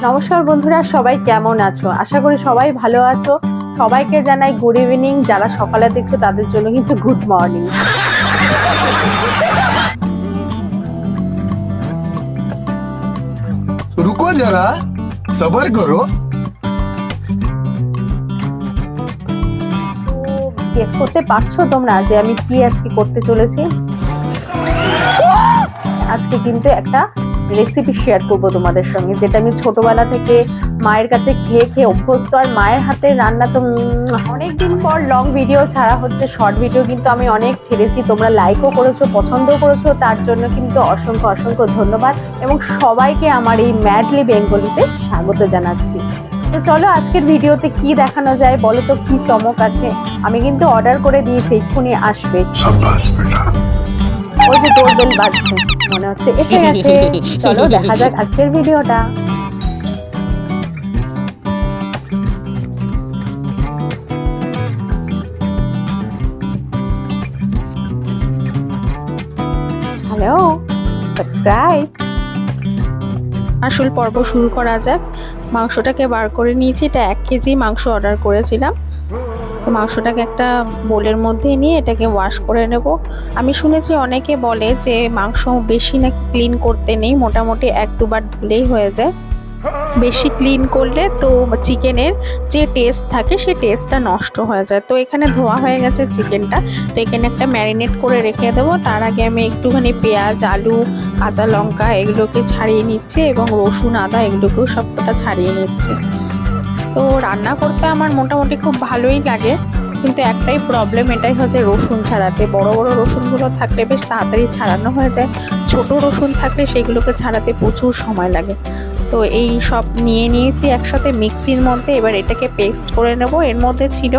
নমস্কার বন্ধুরা, সবাই কেমন আছো? আশা করি সবাই ভালো আছো। সবাইকে জানাই গুড ইভিনিং। যারা সকালে দেখছো তাদের জন্য কিন্তু গুড মর্নিং। रुको जरा सबर करो। গেস করতে পারছো তোমরা যে আমি কি আজকে করতে চলেছি? আজকে কিন্তু একটা রেসিপি শেয়ার করব তোমাদের সঙ্গে, যেটা আমি ছোটবেলা থেকে মায়ের কাছে খেয়ে খেয়ে অভ্যস্ত। আর মায়ের হাতের রান্না তো অনেকদিন পর লং ভিডিও ছাড়া হচ্ছে, শর্ট ভিডিও কিন্তু আমি অনেক ছেড়েছি। তোমরা লাইকও করেছো, পছন্দও করেছো, তার জন্য কিন্তু অসংখ্য অসংখ্য ধন্যবাদ। এবং সবাইকে আমার এই ম্যাডলি বেঙ্গলিতে স্বাগত জানাচ্ছি। তো চলো আজকের ভিডিওতে কি দেখানো যায় বলো তো, কি চমক আছে? আমি কিন্তু অর্ডার করে দিয়েছি, এক্ষুনি আসবে। ওই যে ডোরবেল বাজছে, মনে হচ্ছে এসে গেছে। চলো দেখা যাক আজকের ভিডিওটা। Hello, subscribe. আসল পর্ব শুরু করা যাক। মাংসটাকে বার করে নিয়েছি। এটা 1 কেজি মাংস অর্ডার করেছিলাম। তো মাংসটাকে একটা বোলের মধ্যে নিয়ে এটাকে ওয়াশ করে নেব। আমি শুনেছি অনেকে বলে যে মাংস বেশি না ক্লিন করতে নেই, মোটামুটি 1-2 বার ধুলেই হয়ে যায়। বেশি ক্লিন করলে তো চিকেনের যে টেস্ট থাকে সেই টেস্টটা নষ্ট হয়ে যায়। তো এখানে ধোয়া হয়ে গেছে চিকেনটা। তো এখানে একটা ম্যারিনেট করে রেখে দেবো। তার আগে আমি একটুখানি পেঁয়াজ, আলু, কাঁচা লঙ্কা এগুলোকে ছাড়িয়ে নিচ্ছি এবং রসুন, আদা এগুলোকেও সবকটা ছাড়িয়ে নিচ্ছি। তো রান্না করতে আমার মোটামুটি খুব ভালোই লাগে, কিন্তু একটাই প্রবলেম, এটাই হচ্ছে রসুন ছাড়াতে। বড় বড় রসুনগুলো থাকলে বেশ তাড়াতাড়ি ছাড়ানো হয়ে যায়, ছোট রসুন থাকলে সেগুলোকে ছাড়াতে প্রচুর সময় লাগে। তো এই সব নিয়ে নিয়েছি একসাথে মিক্সির মধ্যে। এবার এটাকে পেস্ট করে নেব। এর মধ্যে ছিল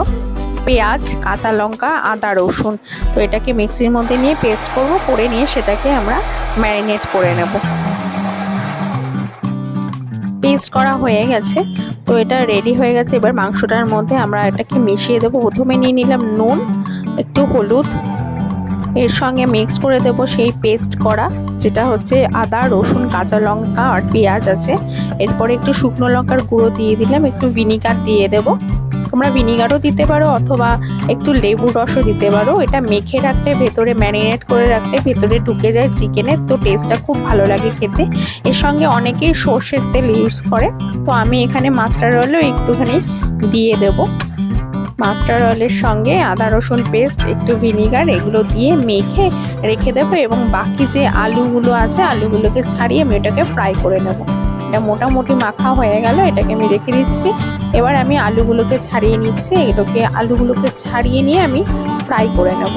পেঁয়াজ, কাঁচা লঙ্কা, আদা, রসুন। তো এটাকে মিক্সির মধ্যে নিয়ে পেস্ট করব, করে নিয়ে সেটাকে আমরা ম্যারিনেট করে নেব। পেস্ট করা হয়ে গেছে, তো এটা রেডি হয়ে গেছে। এবার মাংসটার মধ্যে আমরা এটাকে মিশিয়ে দেবো। প্রথমে নিয়ে নিলাম নুন, একটু হলুদ, এর সঙ্গে মিক্স করে দেব সেই পেস্ট করা, যেটা হচ্ছে আদা, রসুন, কাঁচা লঙ্কা আর পেঁয়াজ আছে। এরপরে একটু শুকনো লঙ্কার গুঁড়ো দিয়ে দিলাম, একটু ভিনিগার দিয়ে দেব। তোমরা ভিনিগারও দিতে পারো অথবা একটু লেবুর রসও দিতে পারো। এটা মেখে রাখলে, ভেতরে ম্যারিনেট করে রাখলে ভেতরে ঢুকে যায় চিকেনের, তো টেস্টটা খুব ভালো লাগে খেতে। এর সঙ্গে অনেকেই সর্ষের তেল ইউজ করে, তো আমি এখানে মাস্টার্ড অয়েলও একটুখানি দিয়ে দেব। মাস্টার্ড অয়েলের সঙ্গে আদা রসুন পেস্ট, একটু ভিনিগার এগুলো দিয়ে মেখে রেখে দেবো। এবং বাকি যে আলুগুলো আছে আলুগুলোকে ছাড়িয়ে আমি এটাকে ফ্রাই করে নেব। এটা মোটামুটি মাখা হয়ে গেল, এটাকে আমি রেখে দিচ্ছি। এবার আমি আলুগুলোকে ছাড়িয়ে নিচ্ছি। আলুগুলোকে ছাড়িয়ে নিয়ে আমি ফ্রাই করে নেব।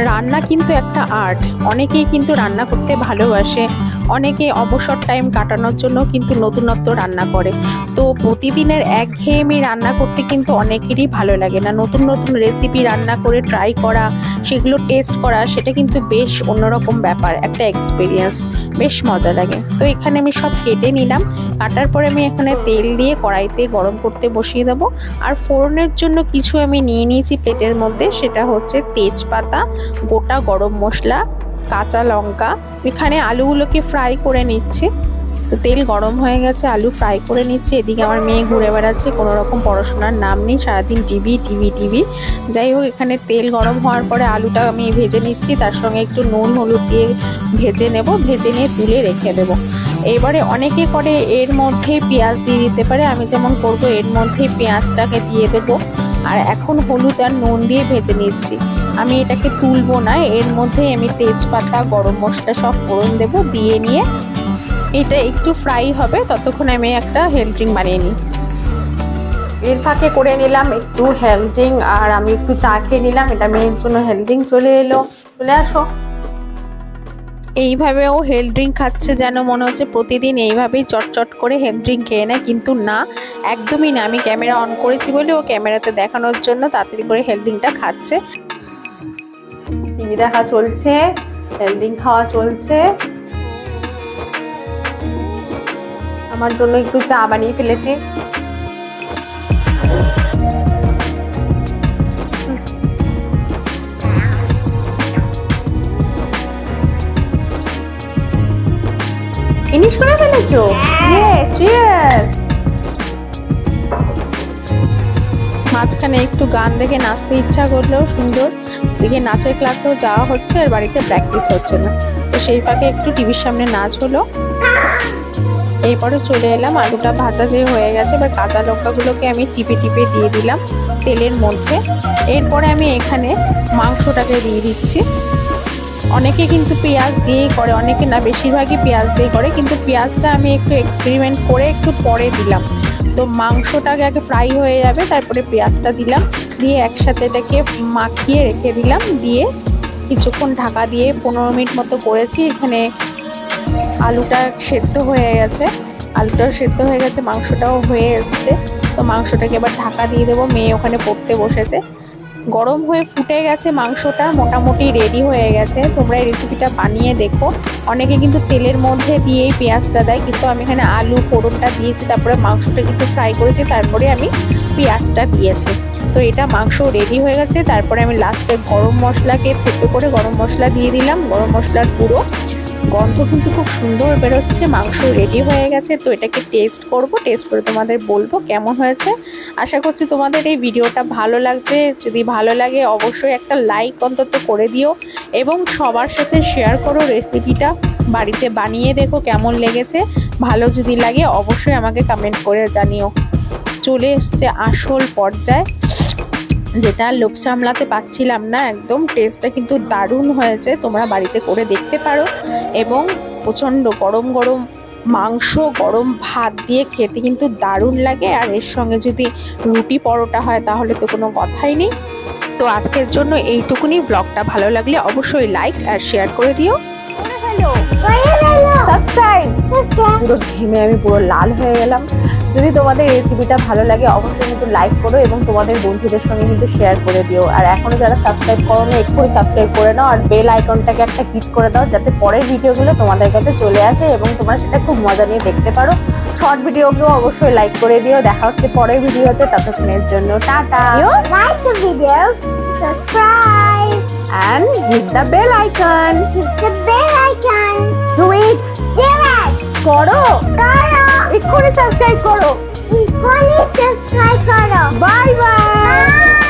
রান্না কিন্তু একটা আর্ট। অনেকেই কিন্তু রান্না করতে ভালোবাসে, অনেকে অবসর টাইম কাটানোর জন্য কিন্তু নতুনত্ব রান্না করে। তো প্রতিদিনের একঘেয়েমি রান্না করতে কিন্তু অনেকেরই ভালো লাগে না। নতুন নতুন রেসিপি রান্না করে ট্রাই করা, সেগুলো টেস্ট করা, সেটা কিন্তু বেশ অন্যরকম ব্যাপার, একটা এক্সপিরিয়েন্স, বেশ মজা লাগে। তো এখানে আমি সব কেটে নিলাম। কাটার পরে আমি এখানে তেল দিয়ে কড়াইতে গরম করতে বসিয়ে দেবো। আর ফোড়নের জন্য কিছু আমি নিয়ে নিয়েছি প্লেটের মধ্যে, সেটা হচ্ছে তেজপাতা, গোটা গরম মশলা, কাঁচা লঙ্কা। এখানে আলুগুলোকে ফ্রাই করে নিচ্ছি। তো তেল গরম হয়ে গেছে, আলু ফ্রাই করে নিচ্ছি। এদিকে আমার মেয়ে ঘুরে বেড়াচ্ছে, কোনো রকম পড়াশোনার নাম নেই, সারাদিন টিভি টিভি টিভি। যাই হোক, এখানে তেল গরম হওয়ার পরে আলুটা আমি ভেজে নিচ্ছি, তার সঙ্গে একটু নুন হলুদ দিয়ে ভেজে নেব। ভেজে নিয়ে তুলে রেখে দেবো। এবারে অনেকে করে এর মধ্যে পেঁয়াজ দিয়ে দিতে পারে, আমি যেমন করব এর মধ্যে পেঁয়াজটাকে দিয়ে দেবো। আর এখন হলুদ আর নুন দিয়ে ভেজে নিচ্ছি। আমি এটাকে তুলবো না, এর মধ্যে আমি তেজপাতা, গরম মশলা সব ফোড়ন দেবো। দিয়ে নিয়ে এটা একটু ফ্রাই হবে, ততক্ষণ আমি একটা হেলথ ড্রিঙ্ক বানিয়ে নিই। এর ফাঁকে করে নিলাম একটু হেলথ ড্রিঙ্ক, আর আমি একটু চা খেয়ে নিলাম। এটা মেয়ের জন্য হেলথ ড্রিঙ্ক চলে এলো। চলে আসো। এইভাবেও হেলথ ড্রিঙ্ক খাচ্ছে, যেন মনে হচ্ছে প্রতিদিন এইভাবেই চটচট করে হেলথ ড্রিঙ্ক খেয়ে নেয়, কিন্তু না, একদমই না। আমি ক্যামেরা অন করেছি বলে ও ক্যামেরাতে দেখানোর জন্য তাড়াতাড়ি করে হেলথ ড্রিঙ্কটা খাচ্ছে। টিভি দেখা চলছে, হেলথ ড্রিঙ্ক খাওয়া চলছে। আমার জন্য একটু চা বানিয়ে ফেলেছি। ফিনিশ করে ফেলেছো? চিয়ার্স। মাঝখানে একটু গান দেখে নাচতে ইচ্ছা করলেও সুন্দর, এদিকে নাচের ক্লাসেও যাওয়া হচ্ছে আর বাড়িতে প্র্যাকটিস হচ্ছে না, তো সেই ফাঁকে একটু টিভির সামনে নাচ হলো। এরপরে চলে এলাম, আলুটা ভাজা যে হয়ে গেছে, এবার কাঁচা লঙ্কাগুলোকে আমি টিপে টিপে দিয়ে দিলাম তেলের মধ্যে। এরপরে আমি এখানে মাংসটাকে দিয়ে দিচ্ছি। অনেকে কিন্তু পেঁয়াজ দিয়েই করে, অনেকে না, বেশিরভাগই পেঁয়াজ দিয়ে করে, কিন্তু পেঁয়াজটা আমি একটু এক্সপেরিমেন্ট করে একটু পরে দিলাম। তো মাংসটাকে আগে ফ্রাই হয়ে যাবে, তারপরে পেঁয়াজটা দিলাম, দিয়ে একসাথে এটাকে মাখিয়ে রেখে দিলাম, দিয়ে কিছুক্ষণ ঢাকা দিয়ে 15 মিনিট মতো করেছি। এখানে আলুটা সেদ্ধ হয়ে গেছে, আলুটাও সেদ্ধ হয়ে গেছে, মাংসটাও হয়ে এসছে। তো মাংসটাকে এবার ঢাকা দিয়ে দেবো, মেয়ে ওখানে পড়তে বসেছে। গরম হয়ে ফুটে গেছে, মাংসটা মোটামুটি রেডি হয়ে গেছে। তোমরা এই রেসিপিটা বানিয়ে দেখো। অনেকে কিন্তু তেলের মধ্যে দিয়েই পেঁয়াজটা দেয়, কিন্তু আমি এখানে আলু ফোড়নটা দিয়েছি, তারপরে মাংসটা কিন্তু ফ্রাই করেছি, তারপরে আমি পেঁয়াজটা দিয়েছি। তো এটা মাংস রেডি হয়ে গেছে। তারপরে আমি লাস্টে গরম মশলাকে থেতো করে গরম মশলা দিয়ে দিলাম, গরম মশলার গুঁড়ো। গন্ধ কিন্তু খুব সুন্দর বেরোচ্ছে, মাংস রেডি হয়ে গেছে। তো এটাকে টেস্ট করব, টেস্ট করে তোমাদের বলবো কেমন হয়েছে। আশা করছি তোমাদের এই ভিডিওটা ভালো লাগছে। যদি ভালো লাগে অবশ্যই একটা লাইক অন্তত করে দিও এবং সবার সাথে শেয়ার করো। রেসিপিটা বাড়িতে বানিয়ে দেখো কেমন লেগেছে। ভালো যদি লাগে অবশ্যই আমাকে কমেন্ট করে জানিও। চলে এসছে আসল পর্যায়ে, যেটা লোভ সামলাতে পারছিলাম না, একদম টেস্টটা কিন্তু দারুণ হয়েছে। তোমরা বাড়িতে করে দেখতে পারো এবং প্রচণ্ড গরম গরম মাংস গরম ভাত দিয়ে খেতে কিন্তু দারুণ লাগে। আর এর সঙ্গে যদি রুটি পরোটা হয় তাহলে তো কোনো কথাই নেই। তো আজকের জন্য এইটুকুনি। ব্লগটা ভালো লাগলে অবশ্যই লাইক আর শেয়ার করে দিও। সাবস্ক্রাইব। পুরো ঘেমে আমি পুরো লাল হয়ে গেলাম। যদি তোমাদের রেসিপিটা ভালো লাগে অবশ্যই কিন্তু লাইক করো এবং তোমাদের বন্ধুদের সঙ্গে কিন্তু শেয়ার করে দিও। আর এখনো যারা সাবস্ক্রাইব করো না, এক্ষুনি সাবস্ক্রাইব করে নাও আর বেল আইকনটাকে একটা ক্লিক করে দাও, যাতে পরের ভিডিওগুলো তোমাদের কাছে চলে আসে এবং তোমরা সেটা খুব মজা নিয়ে দেখতে পারো। শর্ট ভিডিওকেও অবশ্যই লাইক করে দিও। দেখা হচ্ছে পরের ভিডিওতে, ততক্ষণের জন্য tata. Like the video, subscribe, And hit the bell icon. hit the bell icon. Do it. Do it! করো, Karo! এক্ষুনি সাবস্ক্রাইব করো। Equally subscribe karo. Bye bye. Bye!